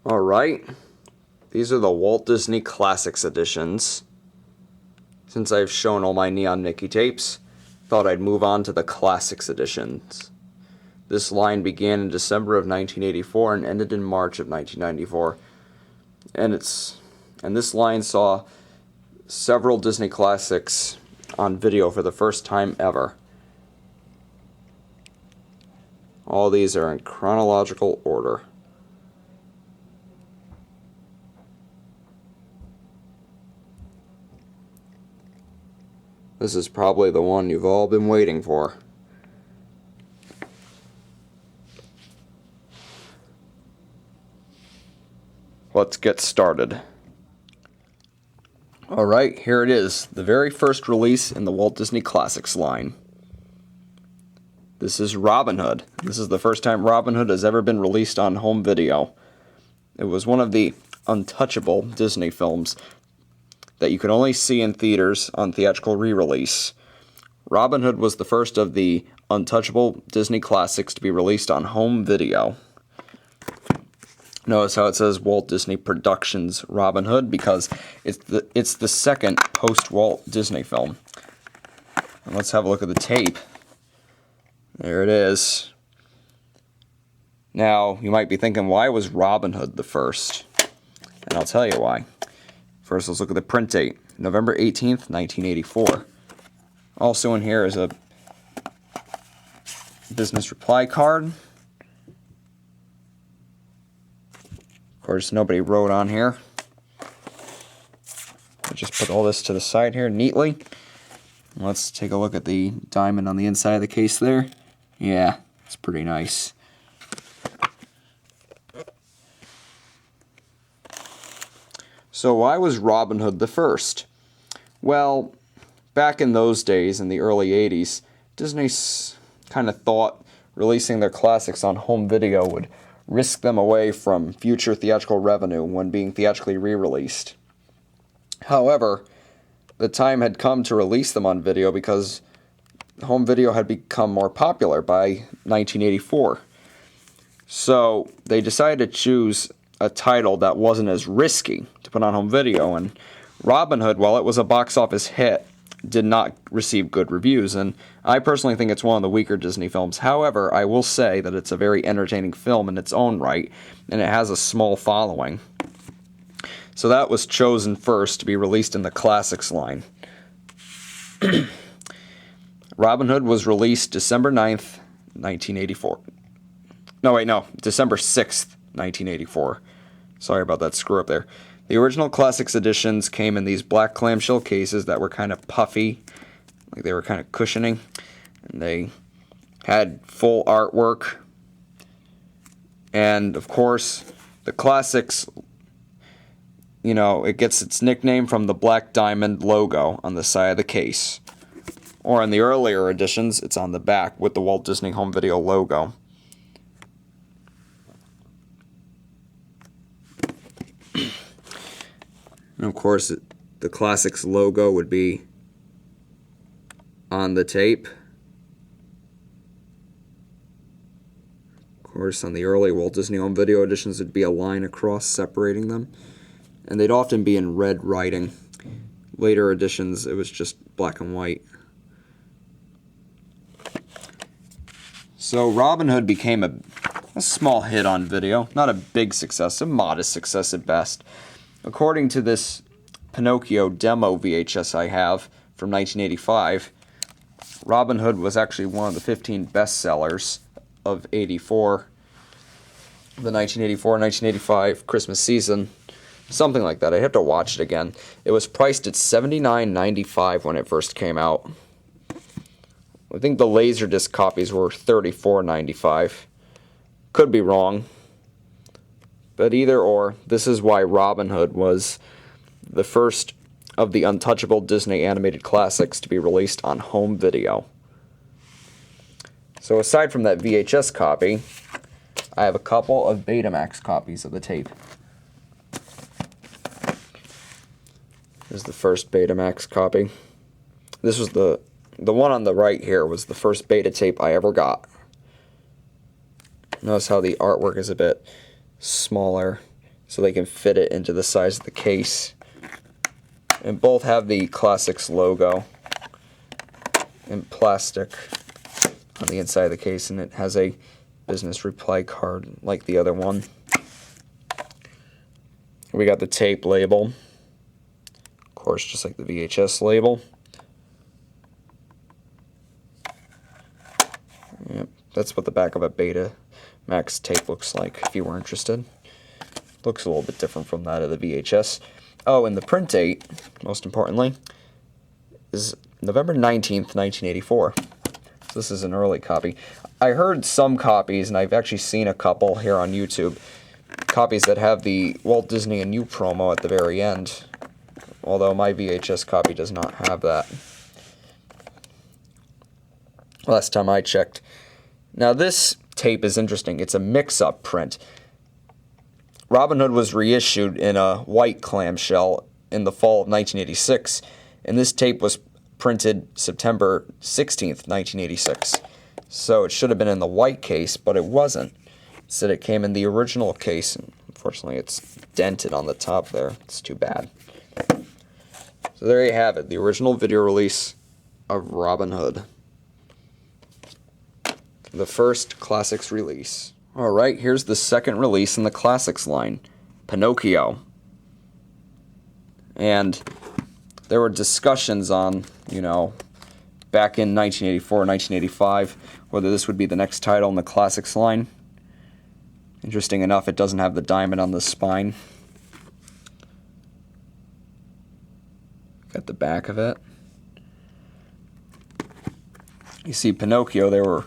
Alright, these are the Walt Disney Classics editions. Since I've shown all my Neon Mickey tapes, thought I'd move on to the Classics editions. This line began in December of 1984 and ended in March of 1994. And this line saw several Disney classics on video for the first time ever. All these are in chronological order. This is probably the one you've all been waiting for. Let's get started. Alright, here it is, the very first release in the Walt Disney Classics line. This is Robin Hood. This is the first time Robin Hood has ever been released on home video. It was one of the untouchable Disney films that you could only see in theaters on theatrical re-release. Robin Hood was the first of the untouchable Disney classics to be released on home video. Notice how it says Walt Disney Productions Robin Hood, because it's the second post-Walt Disney film. And let's have a look at the tape. There it is. Now, you might be thinking, why was Robin Hood the first? And I'll tell you why. First, let's look at the print date, November 18th, 1984. Also in here is a business reply card. Of course, nobody wrote on here. I just put all this to the side here neatly. Let's take a look at the diamond on the inside of the case there. Yeah, it's pretty nice. So why was Robin Hood the first? Well, back in those days, in the early 80s, Disney kind of thought releasing their classics on home video would risk them away from future theatrical revenue when being theatrically re-released. However, the time had come to release them on video because home video had become more popular by 1984. So they decided to choose a title that wasn't as risky to put on home video, and Robin Hood, while it was a box office hit, did not receive good reviews, and I personally think it's one of the weaker Disney films. However, I will say that it's a very entertaining film in its own right, and it has a small following. So that was chosen first to be released in the Classics line. Robin Hood was released December 9th, 1984. December 6th, 1984. Sorry about that screw up there. The original Classics editions came in these black clamshell cases that were kind of puffy, like they were kind of cushioning, and they had full artwork. And of course, the Classics, it gets its nickname from the black diamond logo on the side of the case. Or in the earlier editions, it's on the back with the Walt Disney Home Video logo. And of course, the Classics logo would be on the tape. Of course, on the early Walt Disney Home Video editions, there'd be a line across separating them. And they'd often be in red writing. Later editions, it was just black and white. So Robin Hood became a small hit on video. Not a big success, a modest success at best. According to this Pinocchio demo VHS I have from 1985, Robin Hood was actually one of the 15 bestsellers of the 1984-1985 Christmas season. Something like that. I'd have to watch it again. It was priced at $79.95 when it first came out. I think the Laserdisc copies were $34.95. Could be wrong. But either or, this is why Robin Hood was the first of the untouchable Disney animated classics to be released on home video. So aside from that VHS copy, I have a couple of Betamax copies of the tape. Here's the first Betamax copy. This was the one on the right here was the first beta tape I ever got. Notice how the artwork is a bit smaller. so they can fit it into the size of the case. And both have the Classics logo in plastic on the inside of the case, and it has a business reply card like the other one. We got the tape label, of course, just like the VHS label. Yep, that's what the back of a Betamax tape looks like, if you were interested. Looks a little bit different from that of the VHS. Oh, and the print date, most importantly, is November 19th, 1984. So this is an early copy. I heard some copies, and I've actually seen a couple here on YouTube, copies that have the Walt Disney and You promo at the very end, although my VHS copy does not have that. Last time I checked. Now this tape is interesting. It's a mix-up print. Robin Hood was reissued in a white clamshell in the fall of 1986, and this tape was printed September 16th, 1986. So it should have been in the white case, but it wasn't. Instead it came in the original case, and unfortunately it's dented on the top there. It's too bad. So there you have it, the original video release of Robin Hood. The first Classics release. Alright, here's the second release in the Classics line, Pinocchio. And there were discussions on, back in 1984, 1985, whether this would be the next title in the Classics line. Interesting enough, it doesn't have the diamond on the spine. Got the back of it. You see, Pinocchio, they were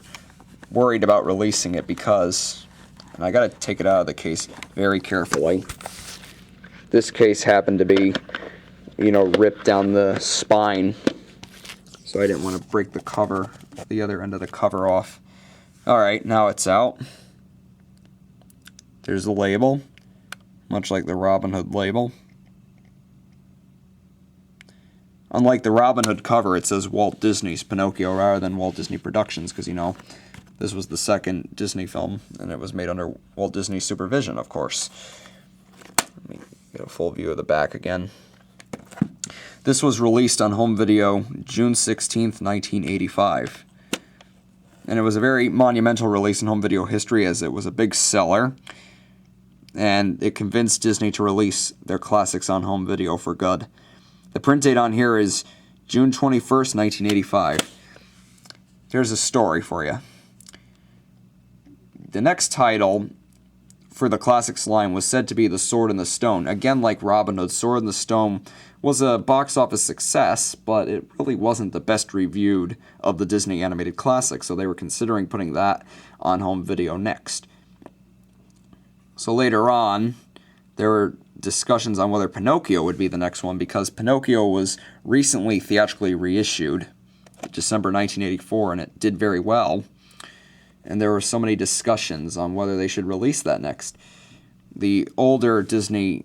worried about releasing it because, and I gotta take it out of the case very carefully. This case happened to be, ripped down the spine, so I didn't want to break the cover, the other end of the cover off. Alright, now it's out. There's the label, much like the Robin Hood label. Unlike the Robin Hood cover, it says Walt Disney's Pinocchio rather than Walt Disney Productions, because, this was the second Disney film, and it was made under Walt Disney's supervision, of course. Let me get a full view of the back again. This was released on home video June 16th, 1985. And it was a very monumental release in home video history, as it was a big seller, and it convinced Disney to release their classics on home video for good. The print date on here is June 21st, 1985. Here's a story for you. The next title for the Classics line was said to be The Sword and the Stone. Again, like Robin Hood, Sword and the Stone was a box office success, but it really wasn't the best reviewed of the Disney animated classics, so they were considering putting that on home video next. So later on, there were discussions on whether Pinocchio would be the next one, because Pinocchio was recently theatrically reissued, December 1984, and it did very well. And there were so many discussions on whether they should release that next. The older Disney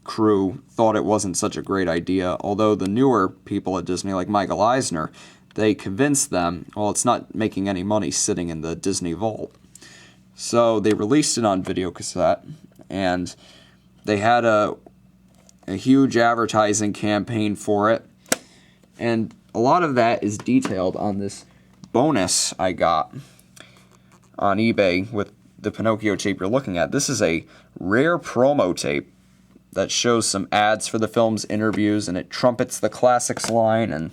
crew thought it wasn't such a great idea, although the newer people at Disney, like Michael Eisner, they convinced them, well, it's not making any money sitting in the Disney vault. So they released it on videocassette, and they had a huge advertising campaign for it, and a lot of that is detailed on this bonus I got on eBay with the Pinocchio tape you're looking at. This is a rare promo tape that shows some ads for the film's interviews, and it trumpets the Classics line, and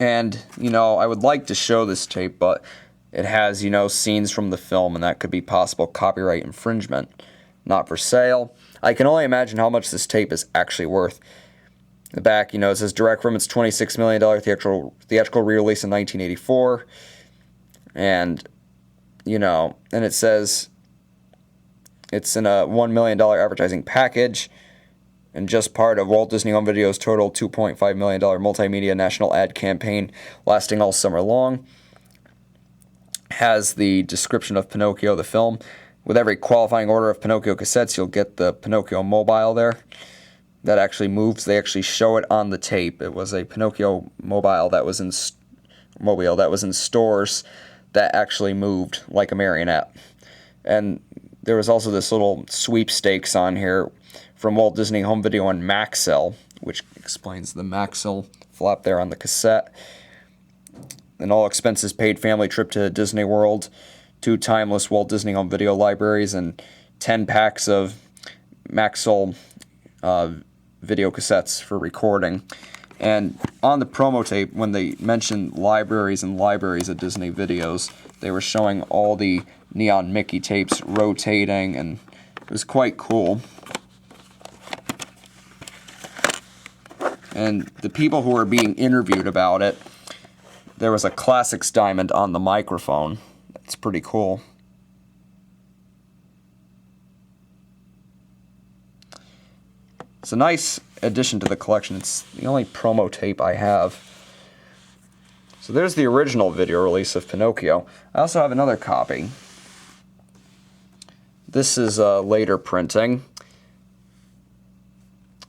I would like to show this tape, but it has, scenes from the film, and that could be possible copyright infringement. Not for sale. I can only imagine how much this tape is actually worth. The back, it says direct from its $26 million theatrical re-release in 1984. And, and it says it's in a $1 million advertising package and just part of Walt Disney Home Video's total $2.5 million multimedia national ad campaign lasting all summer long. Has the description of Pinocchio, the film. With every qualifying order of Pinocchio cassettes, you'll get the Pinocchio mobile there. That actually moves. They actually show it on the tape. It was a Pinocchio mobile that was in stores that actually moved like a marionette. And there was also this little sweepstakes on here from Walt Disney Home Video and Maxell, which explains the Maxell flap there on the cassette. An all expenses paid family trip to Disney World, 2 timeless Walt Disney Home Video libraries, and 10 packs of Maxell video cassettes for recording. And on the promo tape, when they mentioned libraries and libraries of Disney videos, they were showing all the Neon Mickey tapes rotating, and it was quite cool. And the people who were being interviewed about it, there was a Classics diamond on the microphone. It's pretty cool. It's a nice addition to the collection. It's the only promo tape I have. So there's the original video release of Pinocchio. I also have another copy. This is a later printing.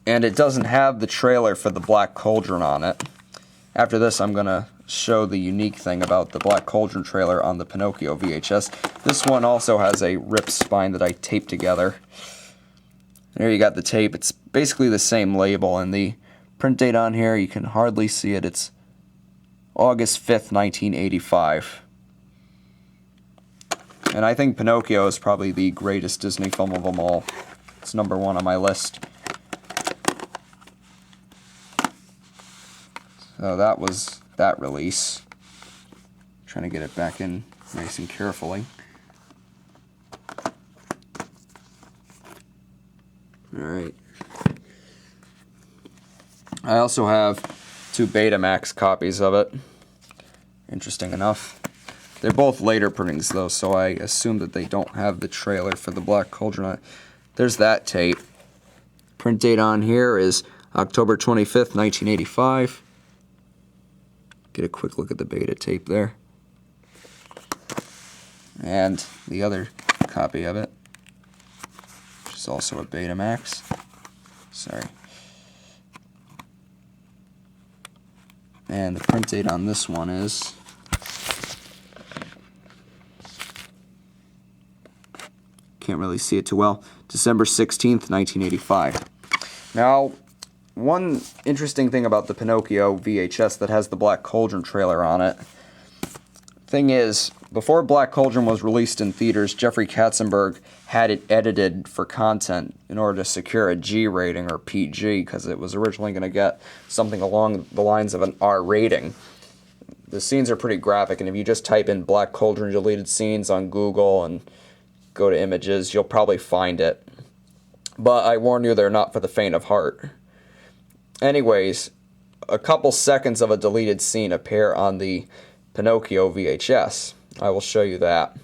And it doesn't have the trailer for the Black Cauldron on it. After this, I'm going to show the unique thing about the Black Cauldron trailer on the Pinocchio VHS. This one also has a rip spine that I taped together. There you got the tape. It's basically the same label, and the print date on here, you can hardly see it. It's August 5th, 1985. And I think Pinocchio is probably the greatest Disney film of them all. It's number 1 on my list. So that was that release. Trying to get it back in nice and carefully. Alright. I also have 2 Betamax copies of it. Interesting enough. They're both later printings though, so I assume that they don't have the trailer for the Black Cauldron on it. There's that tape. Print date on here is October 25th, 1985. Get a quick look at the beta tape there. And the other copy of it, which is also a Betamax. Sorry. And the print date on this one is can't really see it too well. December 16th, 1985. Now, one interesting thing about the Pinocchio VHS that has the Black Cauldron trailer on it. Thing is, before Black Cauldron was released in theaters, Jeffrey Katzenberg had it edited for content in order to secure a G rating or PG, because it was originally going to get something along the lines of an R rating. The scenes are pretty graphic, and if you just type in Black Cauldron deleted scenes on Google and go to images, you'll probably find it. But I warn you, they're not for the faint of heart. Anyways, a couple seconds of a deleted scene appear on the Pinocchio VHS. I will show you that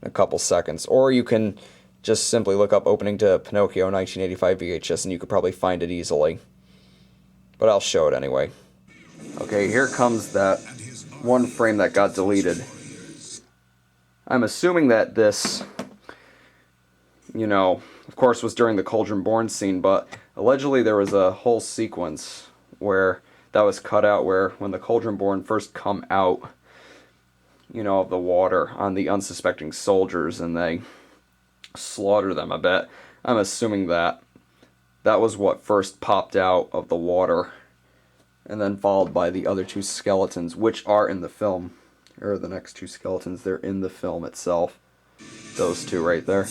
in a couple seconds. Or you can just simply look up opening to Pinocchio 1985 VHS and you could probably find it easily. But I'll show it anyway. Okay, here comes that one frame that got deleted. I'm assuming that this, of course was during the Cauldron Born scene, but allegedly there was a whole sequence where that was cut out where when the Cauldron Born first come out, of the water on the unsuspecting soldiers and they slaughter them a bit. I'm assuming that was what first popped out of the water, and then followed by the other 2 skeletons, which are in the film. Or the next 2 skeletons, they're in the film itself. Those 2 right there.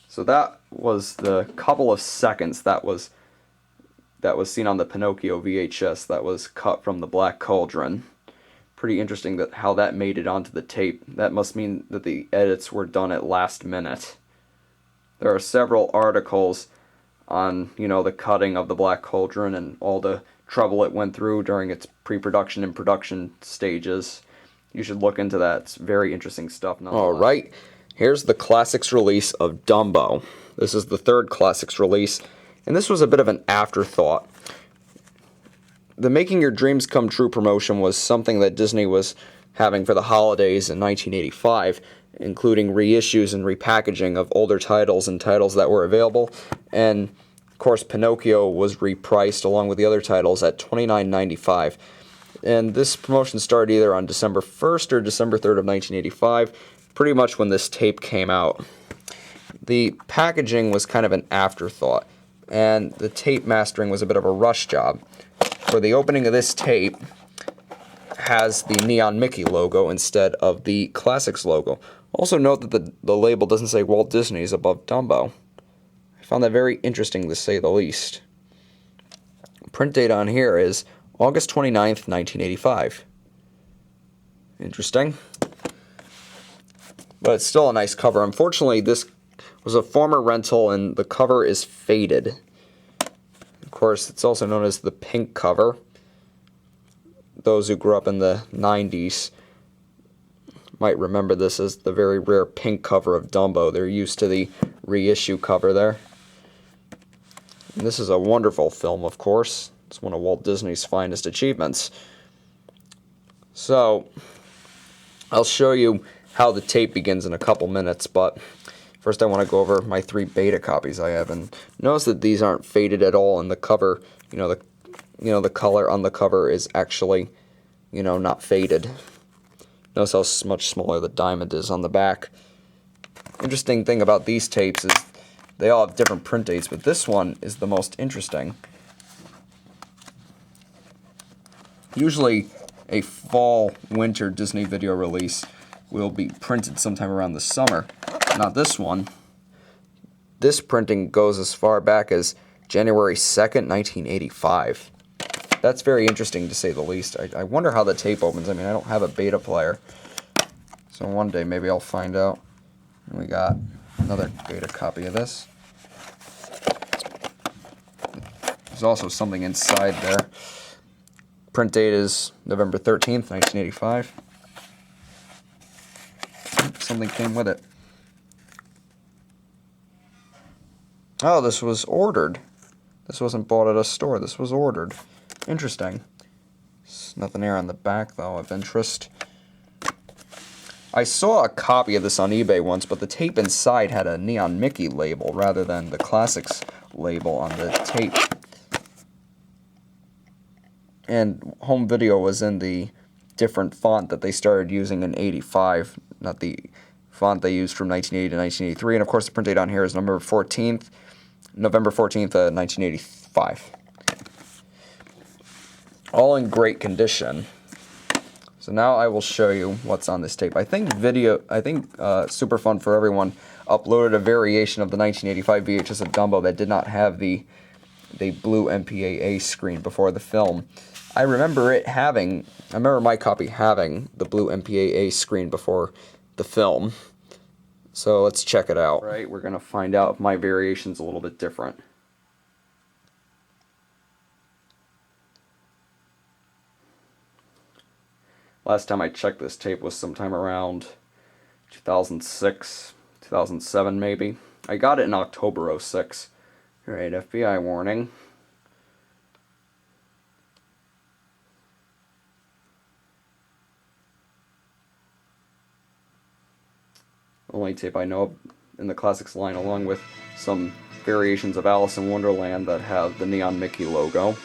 So that was the couple of seconds that was seen on the Pinocchio VHS that was cut from the Black Cauldron. Pretty interesting that how that made it onto the tape. That must mean that the edits were done at last minute. There are several articles on, the cutting of the Black Cauldron and all the trouble it went through during its pre-production and production stages. You should look into that. It's very interesting stuff. Alright, here's the Classics release of Dumbo. This is the 3rd Classics release, and this was a bit of an afterthought. The Making Your Dreams Come True promotion was something that Disney was having for the holidays in 1985, including reissues and repackaging of older titles and titles that were available, and of course Pinocchio was repriced along with the other titles at $29.95. And this promotion started either on December 1st or December 3rd of 1985, pretty much when this tape came out. the packaging was kind of an afterthought, and the tape mastering was a bit of a rush job. For the opening of this tape has the Neon Mickey logo instead of the Classics logo. Also note that the label doesn't say Walt Disney's above Dumbo. I found that very interesting, to say the least. Print date on here is August 29th, 1985. Interesting. But it's still a nice cover. Unfortunately, this was a former rental and the cover is faded. Of course, it's also known as the pink cover. Those who grew up in the 90s might remember this as the very rare pink cover of Dumbo. They're used to the reissue cover there. And this is a wonderful film, of course. It's one of Walt Disney's finest achievements. So, I'll show you how the tape begins in a couple minutes, but first I want to go over my 3 beta copies I have, and notice that these aren't faded at all, and the cover, the color on the cover is actually, not faded. Notice how much smaller the diamond is on the back. Interesting thing about these tapes is they all have different print dates, but this one is the most interesting. Usually a fall-winter Disney video release will be printed sometime around the summer. Not this one. This printing goes as far back as January 2nd, 1985. That's very interesting, to say the least. I wonder how the tape opens. I mean, I don't have a beta player. So one day maybe I'll find out. And we got another beta copy of this. There's also something inside there. Print date is November 13th, 1985. Something came with it. Oh, this was ordered. This wasn't bought at a store. This was ordered. Interesting. There's nothing here on the back, though, of interest. I saw a copy of this on eBay once, but the tape inside had a Neon Mickey label rather than the Classics label on the tape. And home video was in the different font that they started using in '85, not the font they used from 1980 to 1983. And of course, the print date on here is November 14th, 1985. All in great condition. So now I will show you what's on this tape. I think Super Fun for Everyone uploaded a variation of the 1985 VHS of Dumbo that did not have the blue MPAA screen before the film. I remember my copy having the blue MPAA screen before the film. So let's check it out. Right, we're going to find out if my variation's a little bit different. Last time I checked this tape was sometime around 2006, 2007 maybe. I got it in October '06. Alright, FBI warning. Only tape I know of in the Classics line, along with some variations of Alice in Wonderland that have the Neon Mickey logo.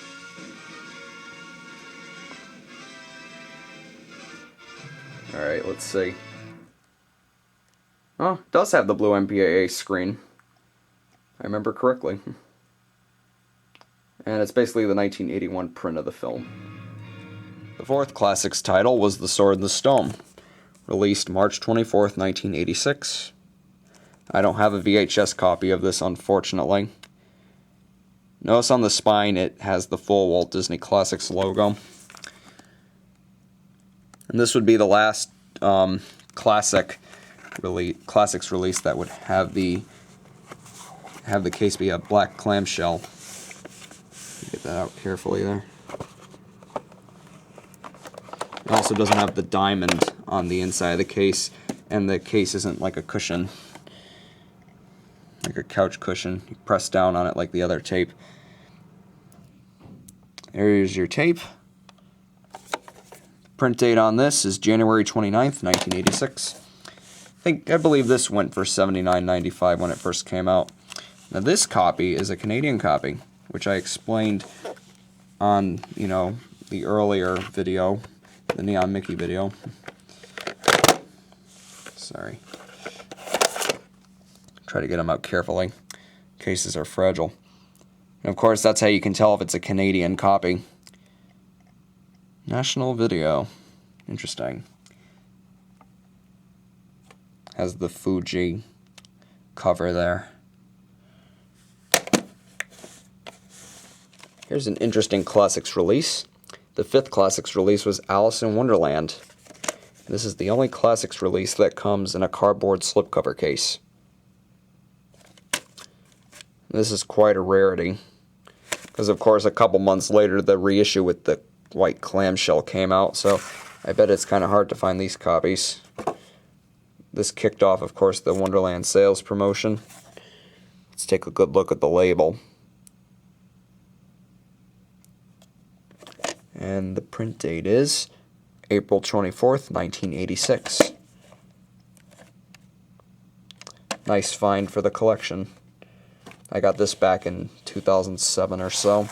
Alright, let's see. Oh, it does have the blue MPAA screen. I remember correctly. And it's basically the 1981 print of the film. The 4th Classics title was The Sword and the Stone, released March 24th, 1986. I don't have a VHS copy of this, unfortunately. Notice on the spine it has the full Walt Disney Classics logo. And this would be the last Classics release that would have the case be a black clamshell. Get that out carefully there. It also doesn't have the diamond on the inside of the case, and the case isn't like a cushion, like a couch cushion. You press down on it like the other tape. Here's your tape. Print date on this is January 29th, 1986. I believe this went for $79.95 when it first came out. Now this copy is a Canadian copy, which I explained on, the earlier video, the Neon Mickey video. Sorry. Try to get them out carefully. Cases are fragile. And of course, that's how you can tell if it's a Canadian copy. National Video. Interesting. Has the Fuji cover there. Here's an interesting Classics release. The 5th Classics release was Alice in Wonderland. This is the only Classics release that comes in a cardboard slipcover case. This is quite a rarity, because of course a couple months later the reissue with the white clamshell came out, so I bet it's kind of hard to find these copies. This kicked off, of course, the Wonderland sales promotion. Let's take a good look at the label. And the print date is April 24th, 1986. Nice find for the collection. I got this back in 2007 or so.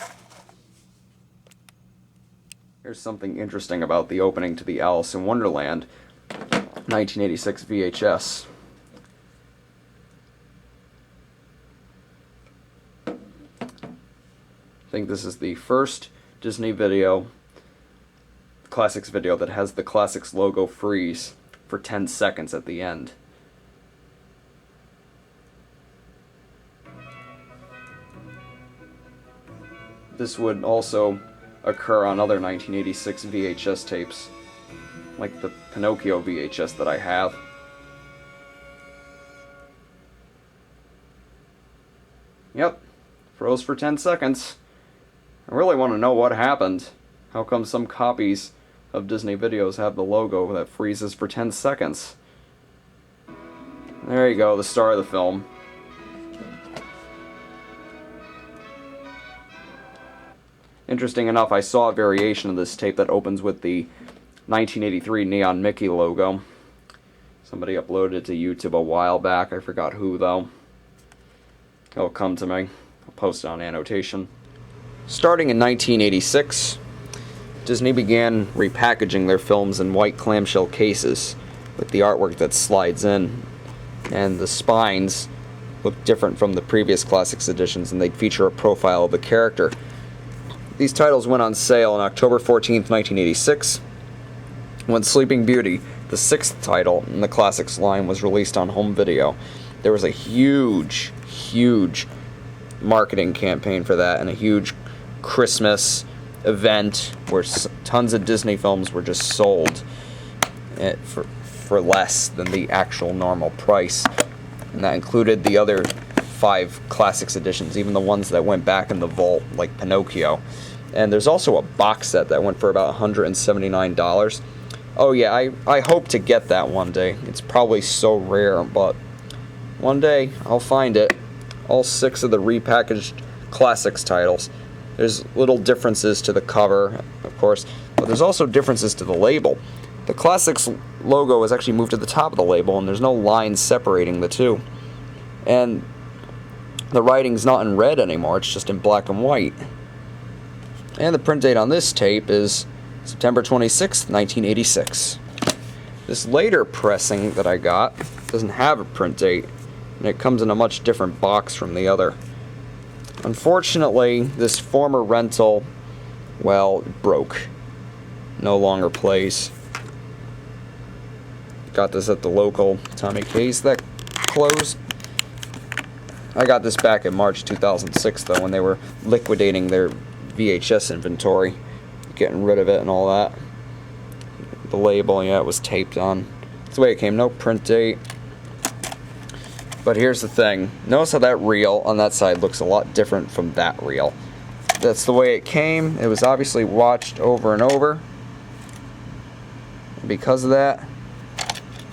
Here's something interesting about the opening to the Alice in Wonderland 1986 VHS. I think this is the first Disney video, Classics video, that has the Classics logo freeze for 10 seconds at the end. This would also occur on other 1986 VHS tapes, like the Pinocchio VHS that I have. Yep, froze for 10 seconds. I really want to know what happened. How come some copies of Disney videos have the logo that freezes for 10 seconds? There you go, the star of the film. Interesting enough, I saw a variation of this tape that opens with the 1983 Neon Mickey logo. Somebody uploaded it to YouTube a while back. I forgot who, though. It'll come to me. I'll post it on annotation. Starting in 1986, Disney began repackaging their films in white clamshell cases with the artwork that slides in, and the spines look different from the previous Classics editions, and they'd feature a profile of the character. These titles went on sale on October 14th, 1986, when Sleeping Beauty, the 6th title in the Classics line, was released on home video. There was a huge marketing campaign for that, and a huge Christmas event where tons of Disney films were just sold for less than the actual normal price. And that included the other 5 Classics editions, even the ones that went back in the vault, like Pinocchio. And there's also a box set that went for about $179. Oh yeah, I hope to get that one day. It's probably so rare, but one day I'll find it. All 6 of the repackaged Classics titles. There's little differences to the cover, of course, but there's also differences to the label. The Classics logo is actually moved to the top of the label, and there's no lines separating the two. And the writing's not in red anymore, it's just in black and white. And the print date on this tape is September 26th, 1986. This later pressing that I got doesn't have a print date, and it comes in a much different box from the other. Unfortunately, this former rental, well, broke. No longer plays. Got this at the local Tommy K's that closed. I got this back in March 2006, though, when they were liquidating their VHS inventory, getting rid of it and all that. The label, yeah, it was taped on. That's the way it came, no print date. But here's the thing. Notice how that reel on that side looks a lot different from that reel. That's the way it came. It was obviously watched over and over. And because of that,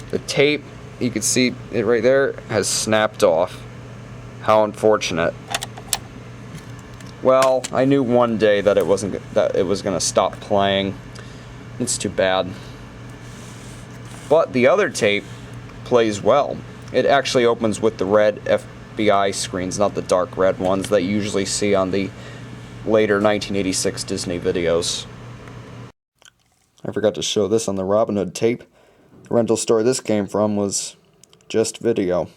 the tape, you can see it right there, has snapped off. How unfortunate. Well, I knew one day that it was going to stop playing. It's too bad. But the other tape plays well. It actually opens with the red FBI screens, not the dark red ones that you usually see on the later 1986 Disney videos. I forgot to show this on the Robin Hood tape. The rental store this came from was Just Video.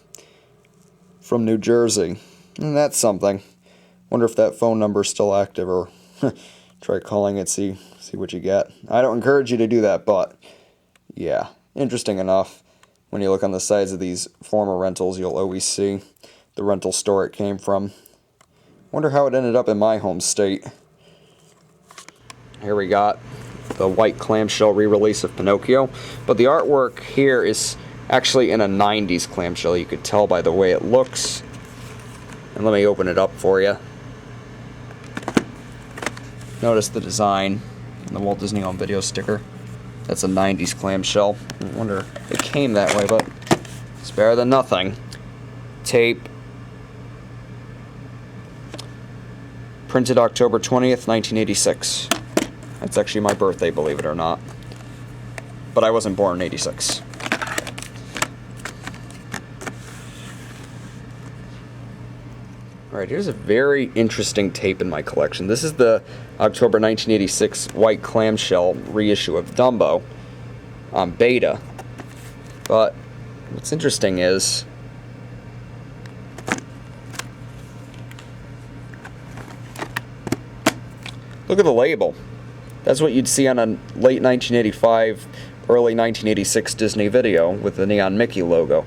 from New Jersey. And that's something. Wonder if that phone number is still active, or try calling it, see what you get. I don't encourage you to do that, but yeah, interesting enough. When you look on the sides of these former rentals, you'll always see the rental store it came from. Wonder how it ended up in my home state. Here we got the white clamshell re-release of Pinocchio, but the artwork here is actually in a 90s clamshell. You could tell by the way it looks. And let me open it up for you. Notice the design on the Walt Disney Home Video sticker. That's a 90s clamshell. I wonder it came that way, but it's better than nothing. Tape. Printed October 20th, 1986. That's actually my birthday, believe it or not. But I wasn't born in 86. Alright, here's a very interesting tape in my collection. This is the October 1986 white clamshell reissue of Dumbo on beta. But what's interesting is look at the label. That's what you'd see on a late 1985, early 1986 Disney video with the Neon Mickey logo.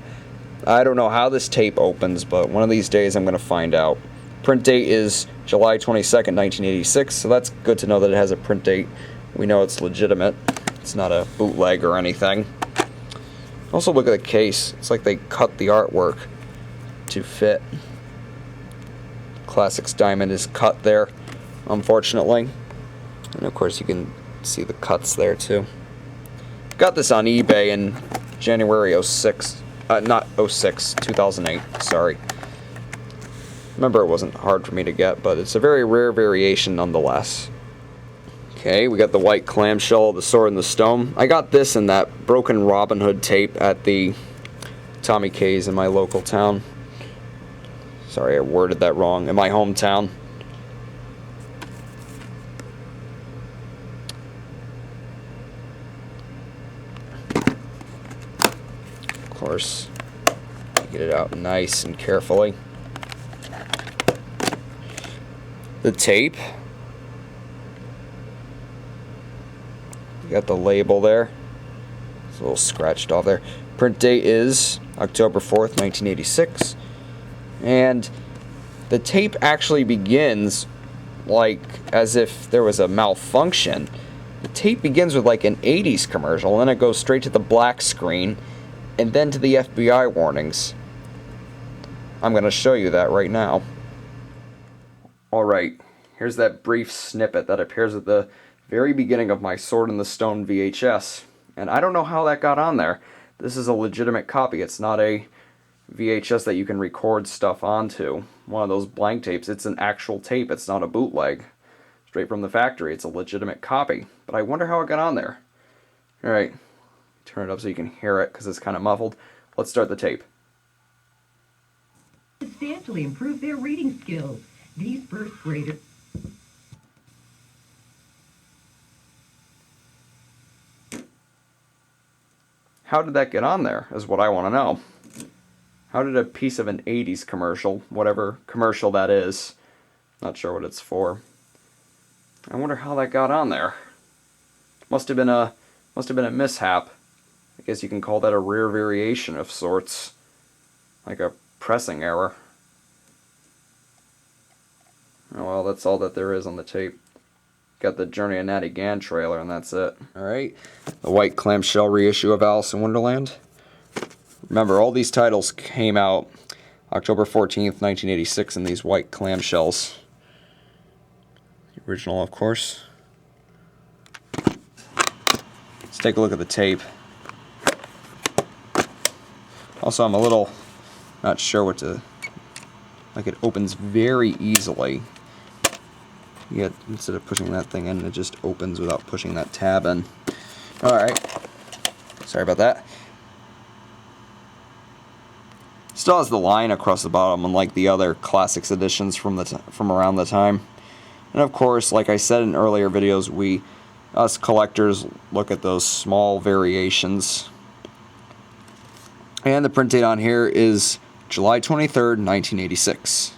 I don't know how this tape opens, but one of these days I'm going to find out. Print date is July 22nd, 1986, so that's good to know that it has a print date. We know it's legitimate. It's not a bootleg or anything. Also, look at the case. It's like they cut the artwork to fit. Classics Diamond is cut there, unfortunately. And of course, you can see the cuts there too. Got this on eBay in January 06. Not 06, 2008, sorry. Remember, it wasn't hard for me to get, but it's a very rare variation nonetheless. Okay, we got the white clamshell, the sword and the stone. I got this in that broken Robin Hood tape at the Tommy K's in my local town. Sorry, I worded that wrong. In my hometown. Of course, get it out nice and carefully. The tape. You got the label there. It's a little scratched off there. Print date is October 4th, 1986. And the tape actually begins like as if there was a malfunction. The tape begins with like an 80s commercial, and then it goes straight to the black screen, and then to the FBI warnings. I'm going to show you that right now. Alright, here's that brief snippet that appears at the very beginning of my Sword in the Stone VHS. And I don't know how that got on there. This is a legitimate copy. It's not a VHS that you can record stuff onto. One of those blank tapes. It's an actual tape. It's not a bootleg. Straight from the factory. It's a legitimate copy. But I wonder how it got on there. Alright, turn it up so you can hear it because it's kind of muffled. Let's start the tape. Substantially improve their reading skills. These first graders. How did that get on there, is what I want to know. How did a piece of an 80s commercial, whatever commercial that is, not sure what it's for, I wonder how that got on there. Must have been a mishap. I guess you can call that a rare variation of sorts. Like a pressing error. Oh well, that's all that there is on the tape. Got the Journey of Natty Gann trailer, and that's it. Alright, the white clamshell reissue of Alice in Wonderland. Remember, all these titles came out October 14th, 1986 in these white clamshells. The original, of course. Let's take a look at the tape. Also, I'm a little not sure what to... Like, it opens very easily. Yet, instead of pushing that thing in, it just opens without pushing that tab in. Alright. Sorry about that. Still has the line across the bottom, unlike the other Classics editions from around the time. And of course, like I said in earlier videos, us collectors look at those small variations. And the print date on here is July 23rd, 1986.